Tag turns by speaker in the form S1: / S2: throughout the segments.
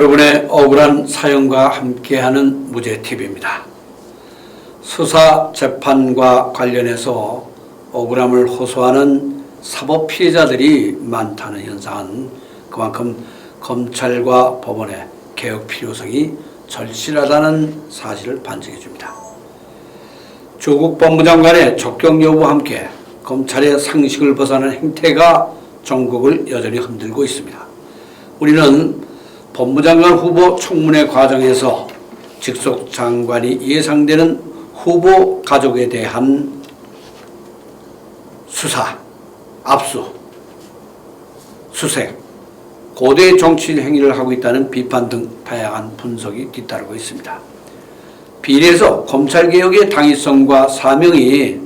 S1: 여러분의 억울한 사연과 함께하는 무죄TV입니다. 수사 재판과 관련해서 억울함을 호소하는 사법 피해자들이 많다는 현상은 그만큼 검찰과 법원의 개혁 필요성이 절실하다는 사실을 반증해 줍니다. 조국 법무장관의 적격 여부와 함께 검찰의 상식을 벗어난 행태가 전국을 여전히 흔들고 있습니다. 우리는 법무장관 후보 청문회 과정에서 직속 장관이 예상되는 후보 가족에 대한 수사, 압수, 수색, 고대 정치 행위를 하고 있다는 비판 등 다양한 분석이 뒤따르고 있습니다. 비례해서 검찰개혁의 당위성과 사명이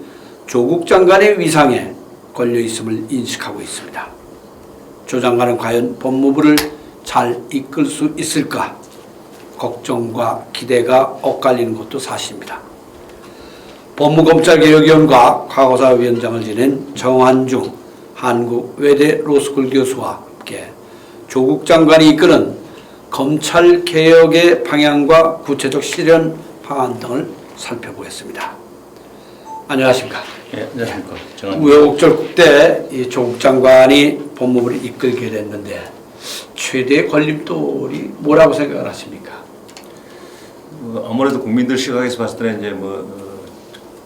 S1: 조국 장관의 위상에 걸려 있음을 인식하고 있습니다. 조 장관은 과연 법무부를 잘 이끌 수 있을까 걱정과 기대가 엇갈리는 것도 사실입니다. 법무검찰개혁위원과 과거사위원장을 지낸 정한중 한국외대 로스쿨 교수와 함께 조국 장관이 이끄는 검찰개혁의 방향과 구체적 실현 방안 등을 살펴보겠습니다. 안녕하십니까?
S2: 예, 안녕하십니까.
S1: 우여곡절 때 이 조국 장관이 법무부를 이끌게 됐는데 최대의 걸림돌이 뭐라고 생각을 하십니까?
S2: 아무래도 국민들 시각에서 봤을 때는 이제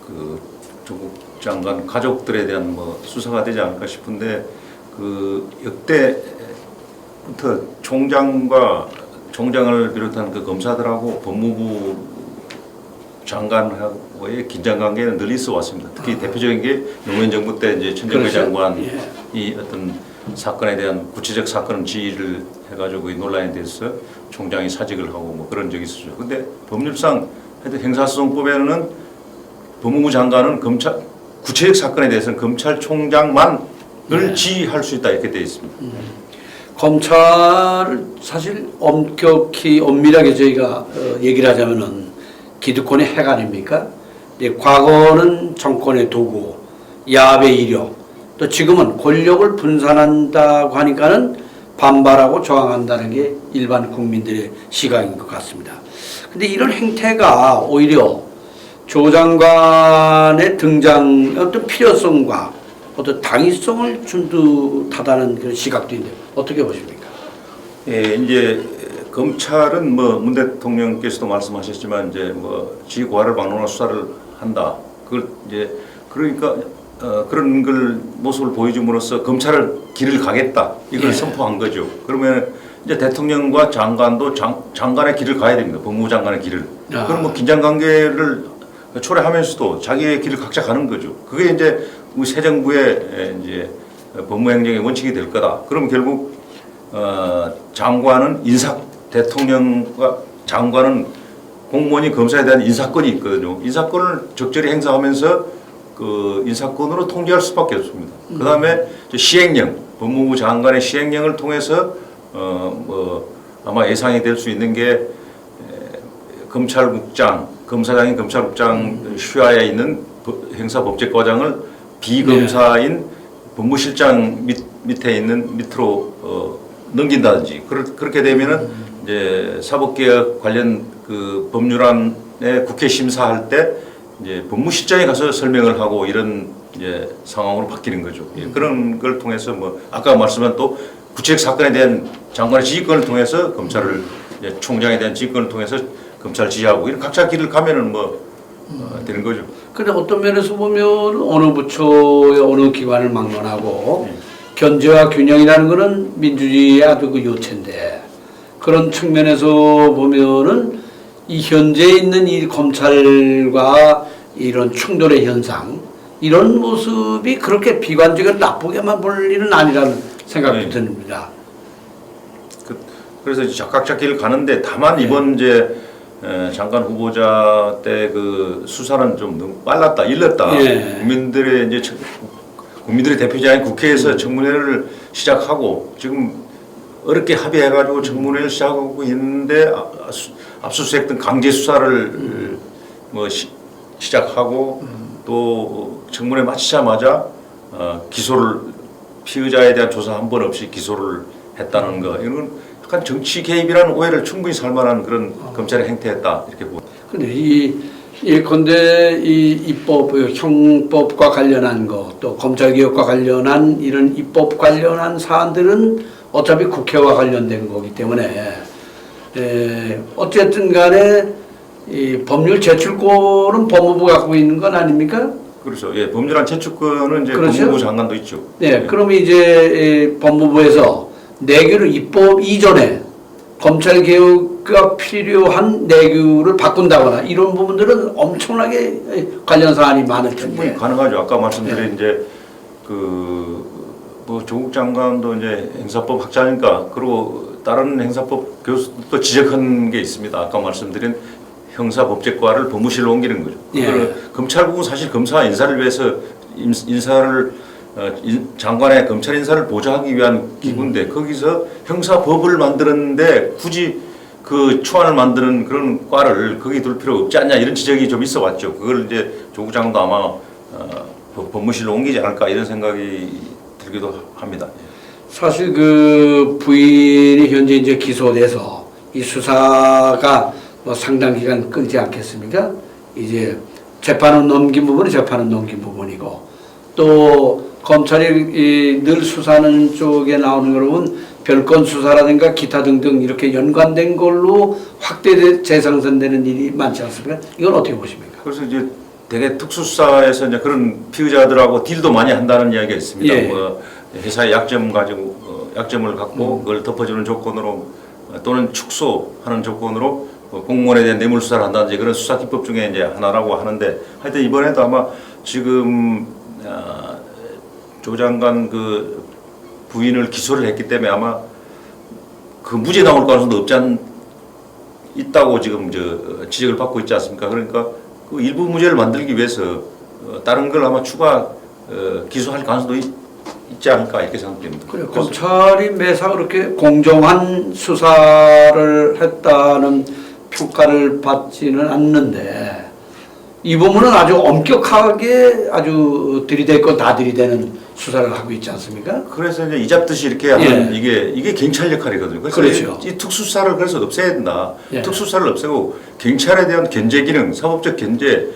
S2: 그 조국 장관 가족들에 대한 수사가 되지 않을까 싶은데 그 역대부터 총장을 비롯한 그 검사들하고 법무부 장관하고의 긴장 관계는 늘 있어 왔습니다. 특히 대표적인 게 노무현 정부 때 이제 천정배 장관이 어떤 사건에 대한 구체적 사건 지휘를 해가지고 이 논란에 대해서 총장이 사직을 하고 그런 적이 있었죠. 근데 법률상 하여튼 형사소송법에는 법무부 장관은 구체적 사건에 대해서는 검찰총장만을 지휘할 수 있다 이렇게 되어 있습니다.
S1: 검찰을 사실 엄격히 엄밀하게 저희가 얘기를 하자면은 기득권의 핵 아닙니까? 과거는 정권의 도구, 야합의 이력, 또 지금은 권력을 분산한다고 하니까는 반발하고 저항한다는 게 일반 국민들의 시각인 것 같습니다. 근데 이런 행태가 오히려 조 장관의 등장 어떤 필요성과 어떤 당위성을 준 듯하다는 그런 시각도 있는데 어떻게 보십니까?
S2: 예, 이제 검찰은 문 대통령께서도 말씀하셨지만 이제 지휘고하를 막론한 수사를 한다. 그걸 이제 그러니까 그런 걸 모습을 보여줌으로써 검찰을 길을 가겠다 이걸 선포한 거죠. 그러면 이제 대통령과 장관도 장관의 길을 가야 됩니다. 법무부 장관의 길을. 그럼 긴장 관계를 초래하면서도 자기의 길을 각자 가는 거죠. 그게 이제 우리 새 정부의 이제 법무행정의 원칙이 될 거다. 그럼 결국 장관은 대통령과 장관은 공무원이 검사에 대한 인사권이 있거든요. 인사권을 적절히 행사하면서 그 인사권으로 통제할 수밖에 없습니다. 그 다음에 시행령, 법무부 장관의 시행령을 통해서 아마 예상이 될 수 있는 게 검찰국장, 검사장인 검찰국장 휘하에 있는 형사법제과장을 비검사인 법무실장 밑에 있는 밑으로 넘긴다든지 그렇게 되면은 이제 사법개혁 관련 그 법률안에 국회 심사할 때 이제 법무실장에 가서 설명을 하고 이런 이제 상황으로 바뀌는 거죠. 그런 걸 통해서 아까 말씀한 또 구체적 사건에 대한 장관의 지휘권을 통해서 검찰을 이제 총장에 대한 지휘권을 통해서 검찰 지휘하고 이런 각자 길을 가면은 되는 거죠.
S1: 근데 어떤 면에서 보면 어느 부처의 어느 기관을 막론하고 견제와 균형이라는 것은 민주주의의 아주 그 요체인데 그런 측면에서 보면은 이 현재 있는 이 검찰과 이런 충돌의 현상 이런 모습이 그렇게 비관적으로 나쁘게만 볼 일은 아니라는 생각이 듭니다.
S2: 그래서 이제 각자 길을 가는데 다만 이번 이제 장관 후보자 때 그 수사는 좀 너무 빨랐다, 일렀다. 국민들의 대표자인 국회에서 청문회를 시작하고 지금 어렵게 합의해가지고 청문회를 시작하고 있는데 압수수색 등 강제 수사를 시작하고 또 청문회 마치자마자 기소를 피의자에 대한 조사 한 번 없이 기소를 했다는 거 이건 약간 정치 개입이라는 오해를 충분히 살만한 그런 검찰의 행태였다 이렇게 보고.
S1: 근데 예컨대 이 입법, 형법과 관련한 것, 또 검찰개혁과 관련한 이런 입법 관련한 사안들은 어차피 국회와 관련된 거기 때문에 어쨌든 간에 이 법률 제출권은 법무부가 갖고 있는 건 아닙니까?
S2: 그렇죠. 예, 법률안 제출권은 이제
S1: 그렇죠?
S2: 법무부 장관도 있죠.
S1: 네, 그러면 이제 법무부에서 내규를 입법 이전에 검찰 개혁가 필요한 내규를 바꾼다거나 이런 부분들은 엄청나게 관련 사안이 많을
S2: 충분히
S1: 텐데.
S2: 가능하죠. 아까 말씀드린 이제 뭐 조국 장관도 이제 행사법 학자니까 그리고 다른 행사법 교수도 지적한 게 있습니다. 아까 말씀드린 형사법제과를 법무실로 옮기는 거죠.
S1: 예.
S2: 검찰국은 사실 검사 인사를 위해서 장관의 검찰 인사를 보좌하기 위한 기구인데 거기서 형사법을 만드는데 굳이 그 초안을 만드는 그런 과를 거기 둘 필요 없지 않냐 이런 지적이 좀 있어 왔죠. 그걸 이제 조국 장관도 아마 법무실로 옮기지 않을까 이런 생각이 들기도 합니다.
S1: 사실 그 부인이 현재 이제 기소돼서 이 수사가 뭐 상당 기간 끌지 않겠습니까? 이제 재판은 넘긴 부분은 재판은 넘긴 부분이고 또 검찰이 늘 수사하는 쪽에 나오는 거로는 별건 수사라든가 기타 등등 이렇게 연관된 걸로 확대 재상선되는 일이 많지 않습니까? 이건 어떻게 보십니까?
S2: 그래서 이제 대개 특수수사에서 이제 그런 피의자들하고 딜도 많이 한다는 이야기가 있습니다.
S1: 예.
S2: 뭐 회사의 약점을 갖고 그걸 덮어주는 조건으로 또는 축소하는 조건으로 공무원에 대한 뇌물 수사를 한다든지 그런 수사 기법 중에 이제 하나라고 하는데 하여튼 이번에도 아마 지금 조 장관 그 부인을 기소를 했기 때문에 아마 그 무죄 나올 가능성도 있다고 지금 지적을 받고 있지 않습니까? 그러니까 그 일부 무죄를 만들기 위해서 다른 걸 아마 추가 기소할 가능성도 있지 않을까 이렇게 생각됩니다.
S1: 그래, 검찰이 매사 그렇게 공정한 수사를 했다는 평가를 받지는 않는데 이 부분은 아주 엄격하게 아주 들이댈 건 다 들이대는 수사를 하고 있지 않습니까?
S2: 그래서 이제 이잡듯이 이렇게 하는 이게 경찰 역할이거든요. 그래서
S1: 그렇죠.
S2: 이 특수사를 그래서 없애야 된다.
S1: 예.
S2: 특수사를 없애고 경찰에 대한 견제 기능, 사법적 견제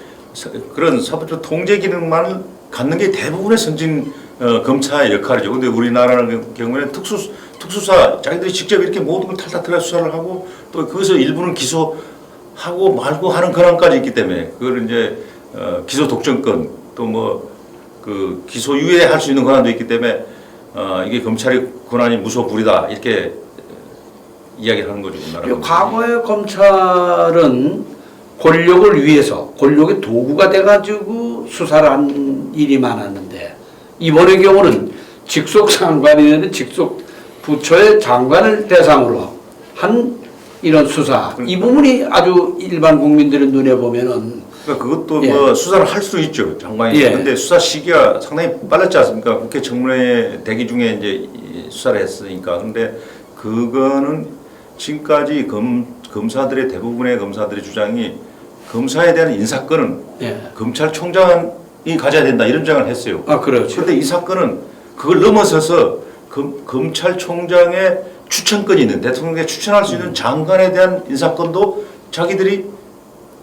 S2: 그런 사법적 통제 기능만 갖는 게 대부분의 선진 검사의 역할이죠. 근데 우리나라는 경우에는 특수사 자기들이 직접 이렇게 모든 걸 탈탈 수사를 하고 또 거기서 일부는 기소하고 말고 하는 권한까지 있기 때문에 그걸 이제 기소 독점권 또 뭐 그 기소 유예할 수 있는 권한도 있기 때문에 이게 검찰의 권한이 무소불위다 이렇게 이야기를 하는 거죠. 우리나라는.
S1: 과거의 검찰은 권력을 위해서 권력의 도구가 돼가지고 수사를 한 일이 많았는데 이번의 경우는 직속 장관이라는 직속 부처의 장관을 대상으로 한 이런 수사 이 부분이 아주 일반 국민들의 눈에 보면은
S2: 그러니까 그것도
S1: 예.
S2: 뭐 수사를 할 수도 있죠 장관이.
S1: 예.
S2: 근데 수사 시기가 상당히 빨랐지 않습니까? 국회 청문회 대기 중에 이제 수사를 했으니까. 근데 그거는 지금까지 검사들의 대부분의 검사들의 주장이 검사에 대한 인사권은
S1: 예.
S2: 검찰총장이 가져야 된다 이런 주장을 했어요.
S1: 아 그렇죠.
S2: 그런데 이 사건은 그걸 넘어서서 검찰총장의 추천권이 있는 대통령에게 추천할 수 있는 장관에 대한 인사권도 자기들이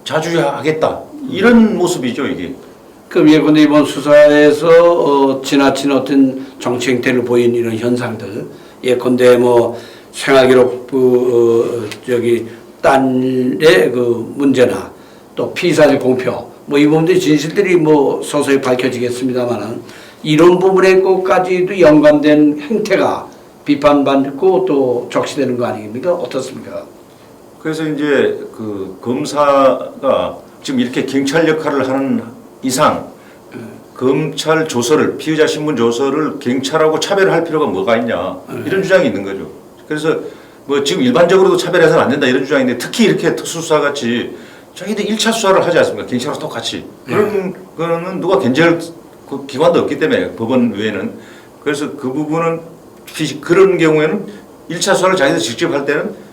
S2: 자주하겠다 이런 모습이죠 이게.
S1: 그럼 예컨대 이번 수사에서 지나친 어떤 정치 행태를 보인 이런 현상들 예컨대 뭐 생활기록 딸의 그 문제나 또 피의사실 공표 뭐 이 부분들이 진실들이 뭐 서서히 밝혀지겠습니다만은 이런 부분에 것까지도 연관된 행태가 비판받고 또 적시되는 거 아닙니까? 어떻습니까?
S2: 그래서 이제 그 검사가 지금 이렇게 경찰 역할을 하는 이상 검찰 조서를 피의자 신문 조서를 경찰하고 차별할 필요가 뭐가 있냐 이런 주장이 있는 거죠. 그래서 뭐 지금 일반적으로도 차별해서는 안 된다 이런 주장인데 특히 이렇게 특수수사 같이 자기들 1차 수사를 하지 않습니까? 경찰하고 똑같이 그런 거는 누가 견제할 그 기관도 없기 때문에 법원 외에는 그래서 그 부분은 그런 경우에는 1차 수사를 자기들 직접 할 때는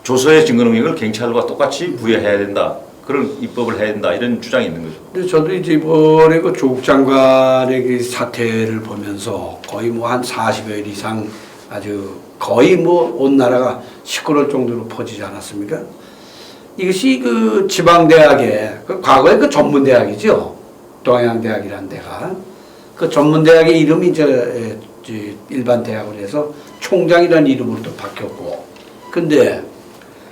S2: 조서의 증거 능력을 경찰과 똑같이 부여해야 된다. 그런 입법을 해야 된다. 이런 주장이 있는 거죠.
S1: 근데 저도 이제 이번에 그 조국 장관의 그 사태를 보면서 거의 뭐 한 40여일 이상 아주 거의 뭐 온 나라가 시끄러울 정도로 퍼지지 않았습니까? 이것이 그 지방대학의 그 과거에 그 전문대학이죠. 동양대학이라는 데가 그 전문대학의 이름이 이제 일반 대학으로 해서 총장이라는 이름으로 또 바뀌었고, 근데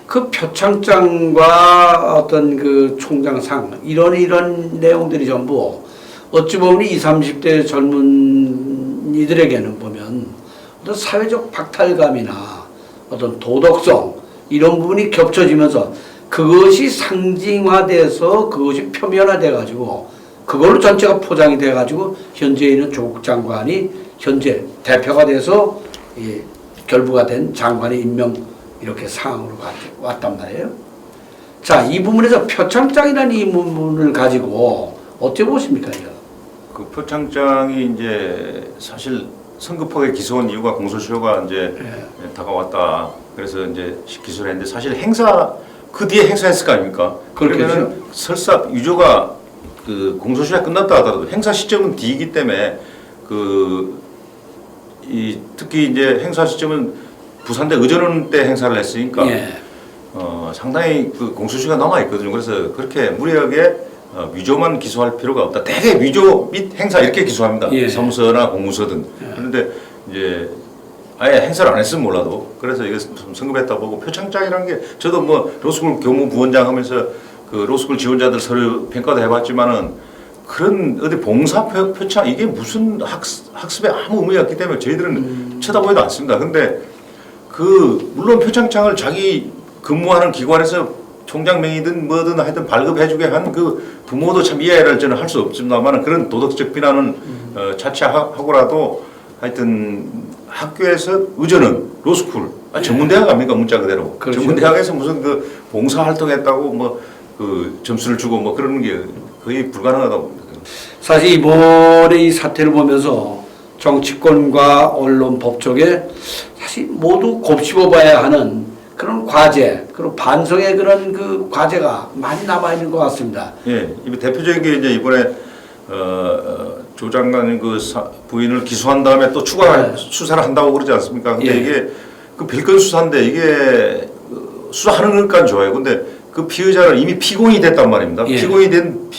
S1: 그 표창장과 어떤 그 총장상 이런 내용들이 전부 어찌 보면 20, 30대 젊은이들에게는 보면 어떤 사회적 박탈감이나 어떤 도덕성 이런 부분이 겹쳐지면서 그것이 상징화돼서 그것이 표면화돼 가지고 그걸로 전체가 포장이 돼 가지고 현재 있는 조국 장관이 현재 대표가 돼서 결부가 된 장관의 임명 이렇게 상황으로 왔단 말이에요. 자, 이 부분에서 표창장이라는 이 부분을 가지고 어떻게 보십니까, 이거?
S2: 그 표창장이 이제 사실 성급하게 기소한 이유가 공소시효가 이제 다가왔다. 그래서 이제 기소를 했는데 사실 행사 그 뒤에 행사했을 거 아닙니까? 그러면 설사 유죄가 그 공소시효가 끝났다 하더라도 행사 시점은 뒤이기 때문에 특히 이제 행사 시점은 부산대 의전원 때 행사를 했으니까 상당히 그 공소시효가 남아 있거든요. 그래서 그렇게 무리하게 위조만 기소할 필요가 없다. 대개 위조 및 행사 이렇게 기소합니다. 사무소나 공무서든. 그런데 이제 아예 행사를 안 했으면 몰라도 그래서 이거 좀 성급했다 보고 표창장이라는 게 저도 뭐 로스쿨 교무 부원장 하면서 그 로스쿨 지원자들 서류 평가도 해봤지만은 그런 어디 봉사 표창 이게 무슨 학습에 아무 의미가 없기 때문에 저희들은 쳐다보지도 않습니다. 근데 물론 표창장을 자기 근무하는 기관에서 총장 명의든 뭐든 하여튼 발급해주게 한 그 부모도 참 이해를 저는 할 수 없습니다만 그런 도덕적 비난은 차치하고라도 하여튼 학교에서 의전은 로스쿨 전문대학 아닙니까 문자 그대로. 그렇죠. 전문대학에서 무슨 그 봉사활동했다고 뭐 그 점수를 주고 뭐 그러는 게 거의 불가능하다고 봅니다.
S1: 사실 이번에 이 사태를 보면서 정치권과 언론 법조계 사실 모두 곱씹어봐야 하는 그런 과제, 그리고 반성의 그런 그 과제가 많이 남아 있는 것 같습니다.
S2: 예, 대표적인 게 이제 이번에 조 장관 그 부인을 기소한 다음에 또 추가 수사를 한다고 그러지 않습니까? 근데 이게 그 별건 수사인데 이게 수사하는 것까지 좋아요. 근데 그 피의자는 이미 피고인이 됐단 말입니다. 피고인이 된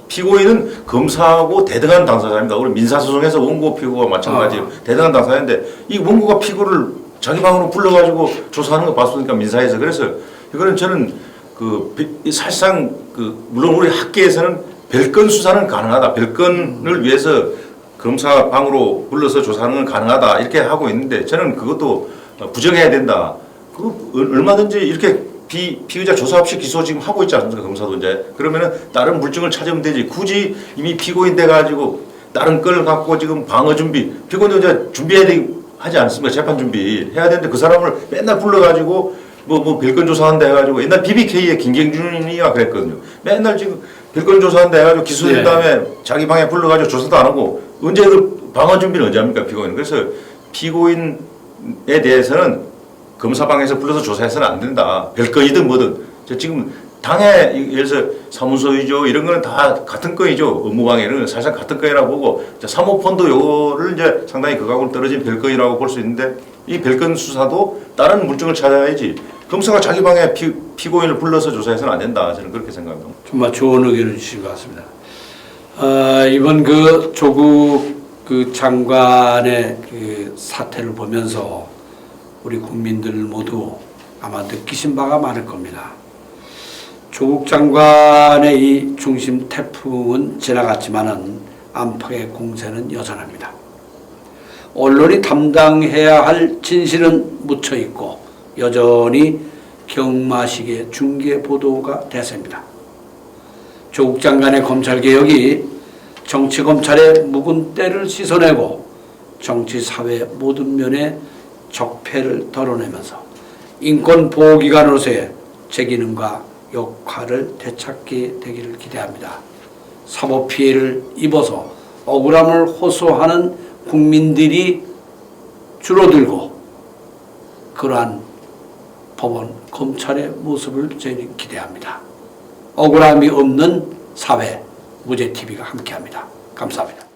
S2: 피고인은 검사하고 대등한 당사자입니다. 우리 민사소송에서 원고 피고가 마찬가지예요. 대등한 당사자인데 이 원고가 피고를 자기 방으로 불러가지고 조사하는 거 봤으니까 민사에서. 그래서 이거는 저는 사실상 물론 우리 학계에서는 별건 수사는 가능하다. 별건을 위해서 검사 방으로 불러서 조사하는 건 가능하다. 이렇게 하고 있는데 저는 그것도 부정해야 된다. 얼마든지 이렇게 피의자 조사 없이 기소 지금 하고 있지 않습니까? 검사도 이제. 그러면은 다른 물증을 찾으면 되지. 굳이 이미 피고인 돼가지고 다른 걸 갖고 지금 방어 준비. 피고인도 이제 준비해야 하지 않습니까? 재판 준비 해야 되는데 그 사람을 맨날 불러가지고 뭐 별건 조사한다 해가지고 옛날 BBK의 김경준이가 그랬거든요. 맨날 지금 별건 조사한다 해가지고 기소된 다음에 자기 방에 불러가지고 조사도 안 하고 언제 그 방어 준비를 언제 합니까? 피고인. 그래서 피고인에 대해서는 검사방에서 불러서 조사해서는 안 된다. 별건이든 뭐든. 지금 당에 예를 들어서 사무소 위조 이런 거는 다 같은 건이죠. 업무방해는 사실상 같은 건이라고 보고 사모펀드 요거를 이제 상당히 극악으로 떨어진 별건이라고 볼 수 있는데 이 별건 수사도 다른 물증을 찾아야지 검사가 자기 방에 피고인을 불러서 조사해서는 안 된다. 저는 그렇게 생각합니다.
S1: 정말 좋은 의견을 주신 것 같습니다. 이번 그 조국 그 장관의 그 사태를 보면서 우리 국민들 모두 아마 느끼신 바가 많을 겁니다. 조국 장관의 이 중심 태풍은 지나갔지만은 안팎의 공세는 여전합니다. 언론이 담당해야 할 진실은 묻혀 있고 여전히 경마식의 중계 보도가 대세입니다. 조국 장관의 검찰개혁이 정치검찰의 묵은 때를 씻어내고 정치사회 모든 면에 적폐를 덜어내면서 인권보호기관으로서의 제 기능과 역할을 되찾게 되기를 기대합니다. 사법피해를 입어서 억울함을 호소하는 국민들이 줄어들고 그러한 법원, 검찰의 모습을 저희는 기대합니다. 억울함이 없는 사회, 무죄TV가 함께합니다. 감사합니다.